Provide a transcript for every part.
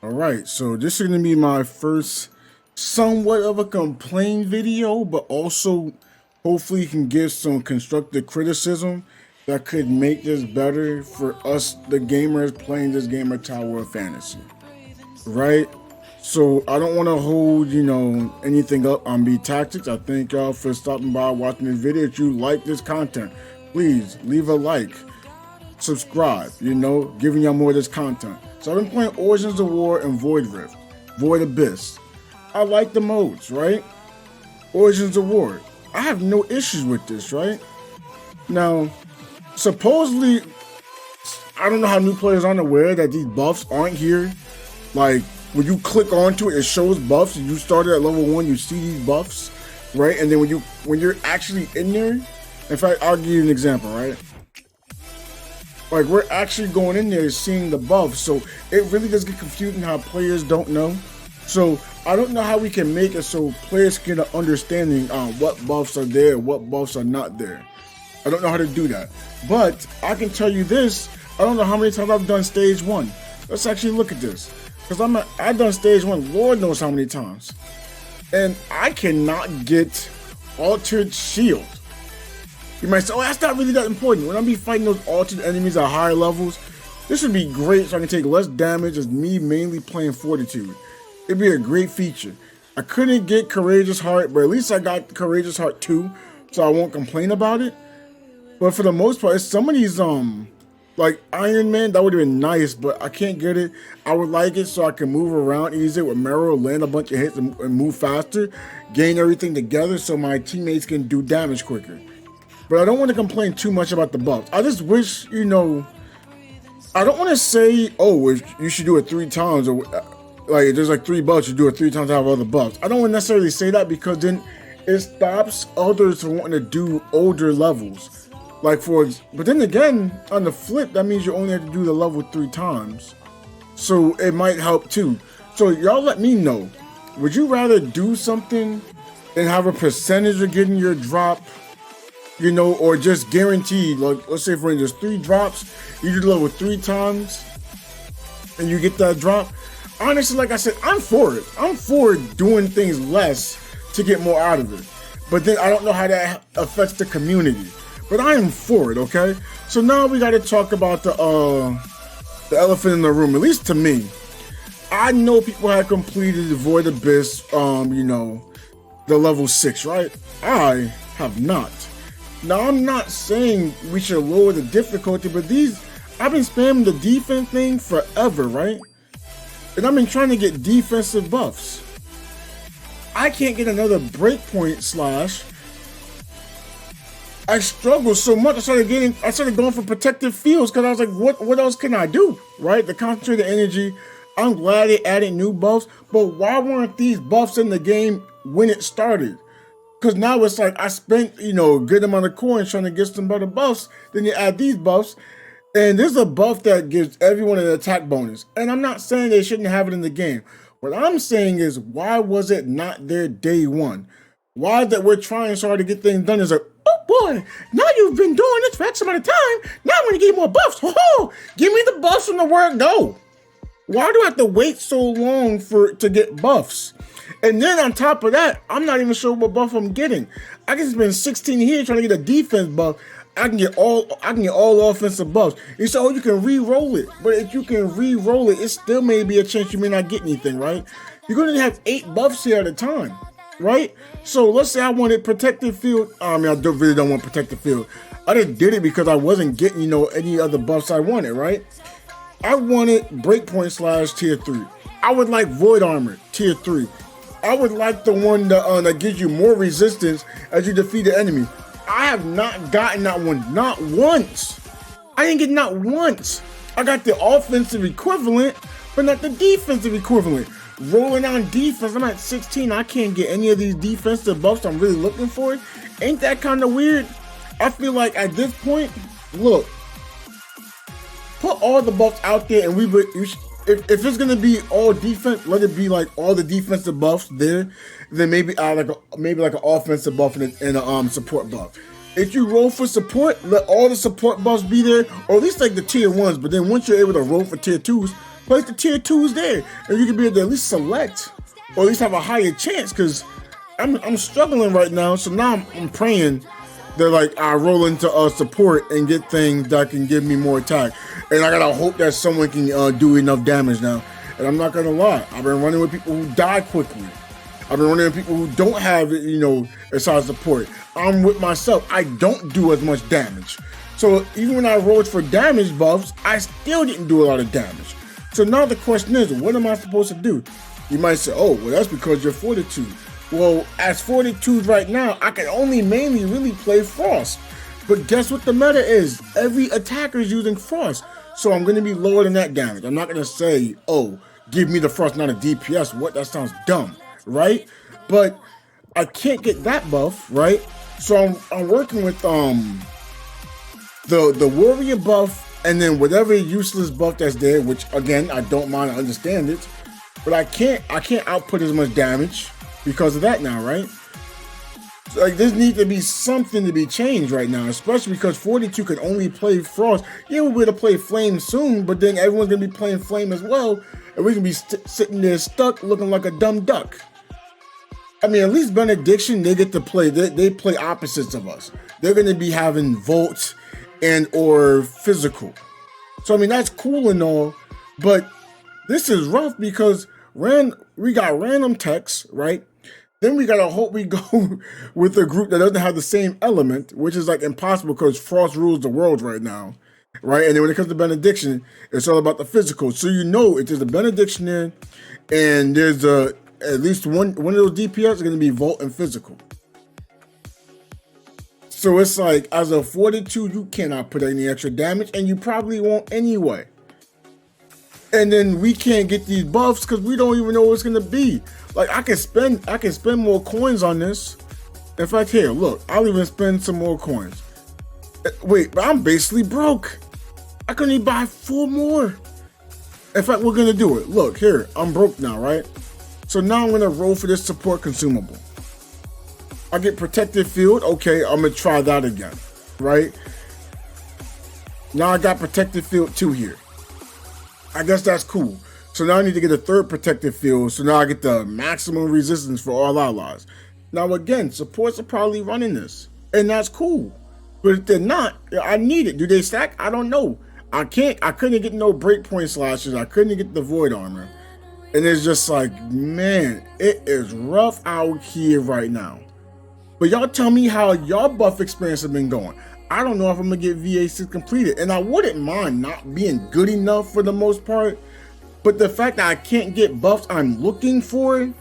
All right, so this is going to be my first somewhat of a complaint video, but also hopefully can give some constructive criticism that could make this better for us, the gamers playing this game of Tower of Fantasy. Right? So I don't want to hold, anything up on B Tactics. I thank y'all for stopping by, watching this video. If you like this content, please leave a like, subscribe, giving y'all more of this content. So I've been playing Origins of War and Void Rift, Void Abyss. I like the modes, right? Origins of War. I have no issues with this, right? Now, supposedly, I don't know how new players aren't aware that these buffs aren't here. Like, when you click onto it, it shows buffs. You started at level 1, you see these buffs, right? And then when you're actually in there, in fact, I'll give you an example, right? Like, we're actually going in there seeing the buffs, so it really does get confusing how players don't know. So I don't know how we can make it so players get an understanding on what buffs are there, what buffs are not there. I don't know how to do that. But I can tell you this, I don't know how many times I've done stage 1. Let's actually look at this. Because I've done stage 1, Lord knows how many times. And I cannot get Altered Shield. You might say, oh, that's not really that important. When I be fighting those altered enemies at higher levels, this would be great so I can take less damage as me mainly playing Fortitude. It'd be a great feature. I couldn't get Courageous Heart, but at least I got Courageous Heart 2, so I won't complain about it. But for the most part, some of these, like Iron Man, that would have been nice, but I can't get it. I would like it so I can move around easier with Marrow, land a bunch of hits and move faster, gain everything together so my teammates can do damage quicker. But I don't want to complain too much about the buffs. I just wish, I don't want to say, oh, you should do it 3 times, or like there's like 3 buffs, you do it 3 times to have other buffs. I don't want to necessarily say that because then it stops others from wanting to do older levels. But then again, on the flip, that means you only have to do the level 3 times. So it might help too. So y'all let me know. Would you rather do something and have a percentage of getting your drop, or just guaranteed, like, let's say for instance, 3 drops, you do the level 3 times, and you get that drop. Honestly, like I said, I'm for it. I'm for doing things less to get more out of it. But then I don't know how that affects the community. But I am for it, okay? So now we got to talk about the elephant in the room, at least to me. I know people have completed the Void Abyss, the level 6, right? I have not. Now, I'm not saying we should lower the difficulty, but I've been spamming the defense thing forever, right? And I've been trying to get defensive buffs. I can't get another breakpoint slash. I struggled so much, I started going for protective fields because I was like, what else can I do, right? The concentrated energy, I'm glad they added new buffs, but why weren't these buffs in the game when it started? Because now it's like I spent, a good amount of coins trying to get some better buffs. Then you add these buffs. And there's a buff that gives everyone an attack bonus. And I'm not saying they shouldn't have it in the game. What I'm saying is, why was it not there day 1? Why that we're trying so hard to get things done is like, oh boy, now you've been doing this for X amount of time. Now I'm going to give you more buffs. Oh, give me the buffs from the word go. Why do I have to wait so long to get buffs? And then on top of that, I'm not even sure what buff I'm getting. I can spend 16 here trying to get a defense buff. I can get all offensive buffs. You say, oh, you can re-roll it. But if you can re-roll it, it still may be a chance you may not get anything, right? You're going to have 8 buffs here at a time, right? So let's say I wanted protective field. I really don't want protective field. I just did it because I wasn't getting, any other buffs I wanted, right? I wanted breakpoint slash tier 3. I would like void armor, tier 3. I would like the one that gives you more resistance as you defeat the enemy. I have not gotten that one, not once. I didn't get not once. I got the offensive equivalent, but not the defensive equivalent. Rolling on defense, I'm at 16. I can't get any of these defensive buffs I'm really looking for. Ain't that kind of weird? I feel like at this point, look, put all the buffs out there and if it's gonna be all defense, let it be like all the defensive buffs there. Then maybe like an offensive buff and a support buff. If you roll for support, let all the support buffs be there, or at least like the tier 1s. But then once you're able to roll for tier 2s, place the tier 2s there, and you can be able to at least select, or at least have a higher chance, because I'm struggling right now. So now I'm praying that like I roll into support and get things that can give me more attack, and I gotta hope that someone can do enough damage now. And I'm not gonna lie, I've been running with people who die quickly. I've been running with people who don't have, as high support. I'm with myself. I don't do as much damage. So even when I rolled for damage buffs, I still didn't do a lot of damage. So now the question is, what am I supposed to do? You might say, oh, well, that's because you're Fortitude. Well, as Fortitude right now, I can only mainly really play Frost. But guess what the meta is? Every attacker is using Frost. So I'm going to be lower than that damage. I'm not going to say, oh, give me the Frost, not a DPS. What? That sounds dumb, right? But I can't get that buff, right? So I'm working with the warrior buff, and then whatever useless buff that's there, which again I don't mind, I understand it, but I can't output as much damage because of that now, right? So, like, there needs to be something to be changed right now, especially because 42 can only play Frost. Yeah, we're gonna play Flame soon, but then everyone's gonna be playing Flame as well, and we're gonna be sitting there stuck looking like a dumb duck. I mean, at least Benediction, they get to play. They play opposites of us. They're gonna be having Volt and or Physical. So I mean, that's cool and all, but this is rough because we got random techs, right? Then we gotta hope we go with a group that doesn't have the same element, which is like impossible because Frost rules the world right now, right? And then when it comes to Benediction, it's all about the physical. So if there's a Benediction in, and there's at least one of those DPS is gonna be Volt and Physical. So it's like, as a Fortitude, you cannot put any extra damage, and you probably won't anyway. And then we can't get these buffs because we don't even know what it's gonna be. Like I can spend more coins on this. In fact, here, look, I'll even spend some more coins. Wait, but I'm basically broke. I couldn't even buy 4 more. In fact, we're gonna do it. Look, here, I'm broke now, right? So now I'm gonna roll for this support consumable. I get protected field. Okay, I'm gonna try that again, right? Now I got protected field 2 here. I guess that's cool. So now I need to get a 3rd protective field. So now I get the maximum resistance for all allies. Now again, supports are probably running this, and that's cool. But if they're not, I need it. Do they stack? I don't know. I couldn't get no breakpoint slashes. I couldn't get the void armor. And it's just like, man, it is rough out here right now. But y'all tell me how y'all buff experience have been going. I don't know if I'm gonna get VA6 completed, and I wouldn't mind not being good enough for the most part, but the fact that I can't get buffs I'm looking for,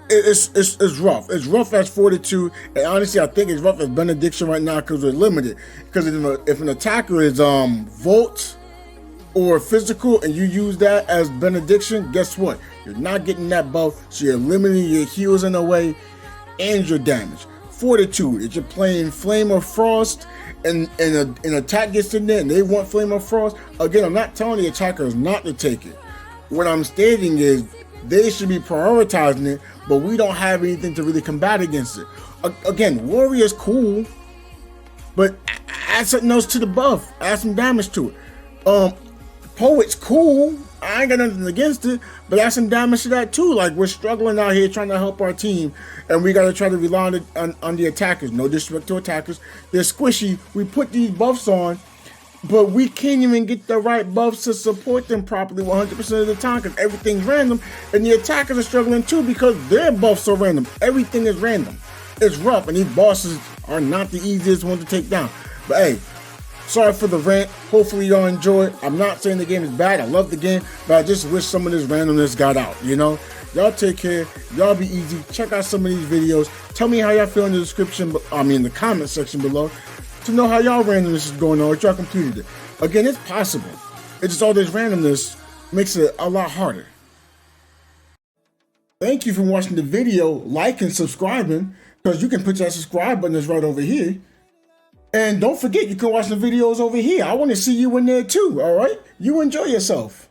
it's rough. It's rough as Fortitude, and honestly, I think it's rough as Benediction right now because we're limited. Because if an attacker is Volt or Physical, and you use that as Benediction, guess what? You're not getting that buff, so you're limiting your heals in a way and your damage. Fortitude, if you're playing Flame or Frost and an attack gets in there and they want Flame or Frost, again, I'm not telling the attackers not to take it. What I'm stating is they should be prioritizing it, but we don't have anything to really combat against it. Again, Warrior's cool, but add something else to the buff. Add some damage to it. Poet's cool. I ain't got nothing against it, but add some damage to that too. Like, we're struggling out here trying to help our team, and we got to try to rely on the attackers. No disrespect to attackers. They're squishy. We put these buffs on, but we can't even get the right buffs to support them properly 100% of the time because everything's random, and the attackers are struggling too because their buffs are random. Everything is random. It's rough, and these bosses are not the easiest ones to take down. But hey, sorry for the rant. Hopefully y'all enjoy it. I'm not saying the game is bad. I love the game, but I just wish some of this randomness got out, you know? Y'all take care. Y'all be easy. Check out some of these videos. Tell me how y'all feel in the the comment section below to know how y'all randomness is going on, if y'all completed it. Again, it's possible. It's just all this randomness makes it a lot harder. Thank you for watching the video. Like and subscribing, because you can put that subscribe button that's right over here. And don't forget, you can watch the videos over here. I want to see you in there too, all right? You enjoy yourself.